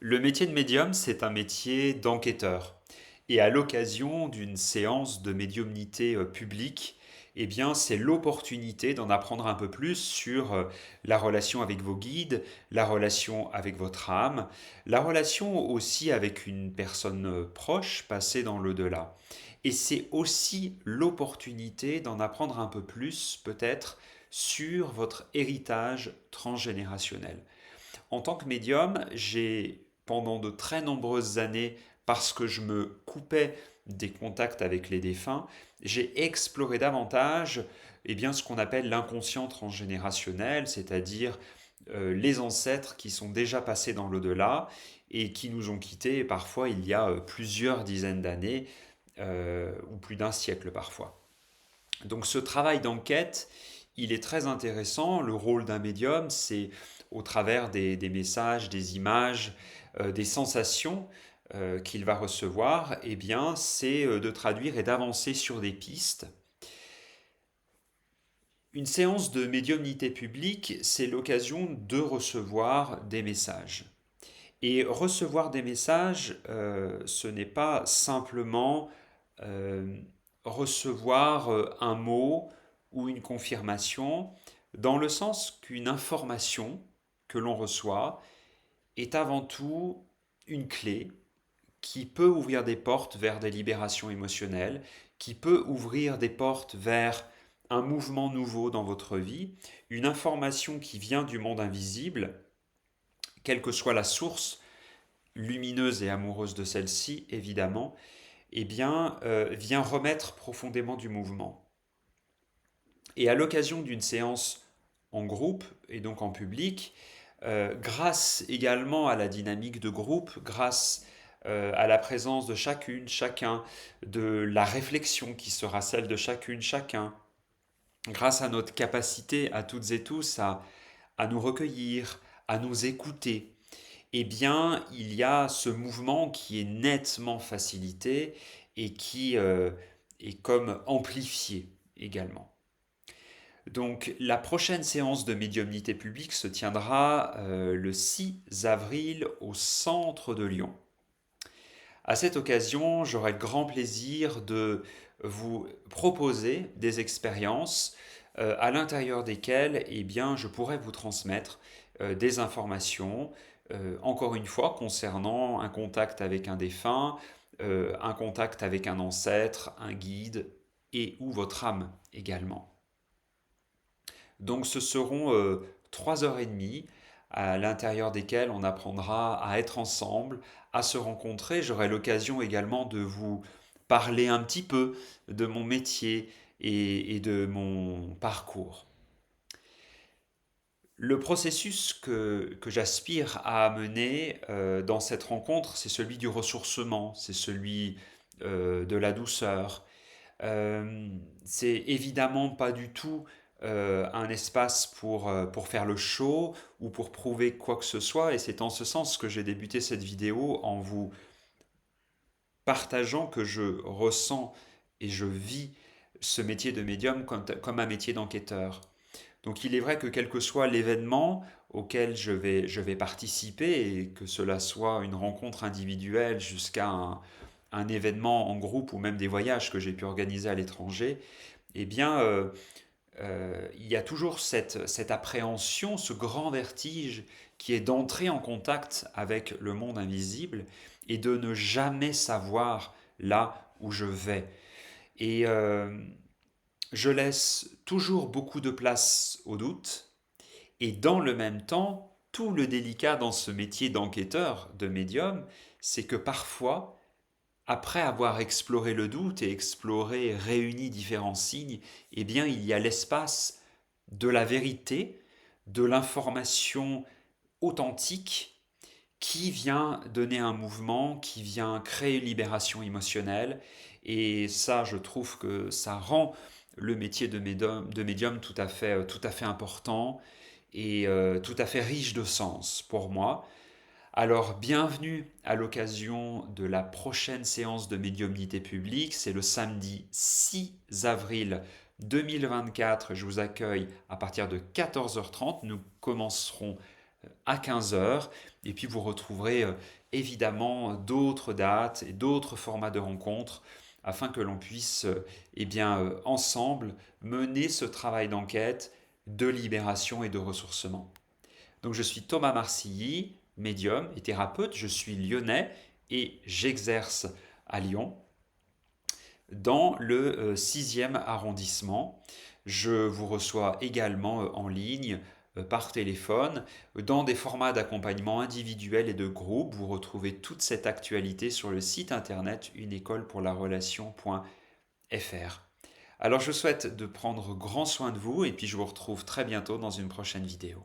Le métier de médium, c'est un métier d'enquêteur. Et à l'occasion d'une séance de médiumnité publique, eh bien, c'est l'opportunité d'en apprendre un peu plus sur la relation avec vos guides, la relation avec votre âme, la relation aussi avec une personne proche passée dans l'au-delà. Et c'est aussi l'opportunité d'en apprendre un peu plus, peut-être, sur votre héritage transgénérationnel. En tant que médium, j'ai pendant de très nombreuses années, parce que je me coupais des contacts avec les défunts, j'ai exploré davantage ce qu'on appelle l'inconscient transgénérationnel, c'est-à-dire les ancêtres qui sont déjà passés dans l'au-delà et qui nous ont quittés parfois il y a plusieurs dizaines d'années ou plus d'un siècle parfois. Donc ce travail d'enquête, il est très intéressant. Le rôle d'un médium, c'est au travers des messages, des images, des sensations qu'il va recevoir, eh bien, c'est de traduire et d'avancer sur des pistes. Une séance de médiumnité publique, c'est l'occasion de recevoir des messages. Et recevoir des messages, ce n'est pas simplement euh, recevoir un mot ou une confirmation, dans le sens qu'une information que l'on reçoit est avant tout une clé qui peut ouvrir des portes vers des libérations émotionnelles, qui peut ouvrir des portes vers un mouvement nouveau dans votre vie, une information qui vient du monde invisible, quelle que soit la source lumineuse et amoureuse de celle-ci, évidemment, vient remettre profondément du mouvement. Et à l'occasion d'une séance en groupe et donc en public, grâce également à la dynamique de groupe, grâce à la présence de chacune, chacun, de la réflexion qui sera celle de chacune, chacun, grâce à notre capacité à toutes et tous à nous recueillir, à nous écouter, eh bien, il y a ce mouvement qui est nettement facilité et qui est comme amplifié également. Donc, la prochaine séance de médiumnité publique se tiendra le 6 avril au centre de Lyon. À cette occasion, j'aurai le grand plaisir de vous proposer des expériences à l'intérieur desquelles je pourrais vous transmettre des informations, encore une fois, concernant un contact avec un défunt, un contact avec un ancêtre, un guide et ou votre âme également. Donc ce seront 3 heures et demie à l'intérieur desquelles on apprendra à être ensemble, à se rencontrer. J'aurai l'occasion également de vous parler un petit peu de mon métier et de mon parcours. Le processus que j'aspire à amener dans cette rencontre, c'est celui du ressourcement, c'est celui de la douceur, c'est évidemment pas du tout un espace pour faire le show ou pour prouver quoi que ce soit, et c'est en ce sens que j'ai débuté cette vidéo en vous partageant que je ressens et je vis ce métier de médium comme un métier d'enquêteur. Donc il est vrai que quel que soit l'événement auquel je vais participer, et que cela soit une rencontre individuelle jusqu'à un événement en groupe ou même des voyages que j'ai pu organiser à l'étranger, eh bien, il y a toujours cette appréhension, ce grand vertige qui est d'entrer en contact avec le monde invisible et de ne jamais savoir là où je vais. Et je laisse toujours beaucoup de place au doute, et dans le même temps, tout le délicat dans ce métier d'enquêteur, de médium, c'est que parfois, après avoir exploré le doute et exploré, réuni différents signes, eh bien, il y a l'espace de la vérité, de l'information authentique qui vient donner un mouvement, qui vient créer une libération émotionnelle. Et ça, je trouve que ça rend le métier de médium tout à fait important et tout à fait riche de sens pour moi. Alors, bienvenue à l'occasion de la prochaine séance de médiumnité publique. C'est le samedi 6 avril 2024. Je vous accueille à partir de 14h30. Nous commencerons à 15h Et puis vous retrouverez évidemment d'autres dates et d'autres formats de rencontres afin que l'on puisse ensemble mener ce travail d'enquête, de libération et de ressourcement. Donc je suis Thomas Marcilly, médium et thérapeute, je suis lyonnais et j'exerce à Lyon dans le 6e arrondissement. Je vous reçois également en ligne, par téléphone, dans des formats d'accompagnement individuel et de groupe. Vous retrouvez toute cette actualité sur le site internet uneécolepourlarelation.fr. Alors je souhaite de prendre grand soin de vous et puis je vous retrouve très bientôt dans une prochaine vidéo.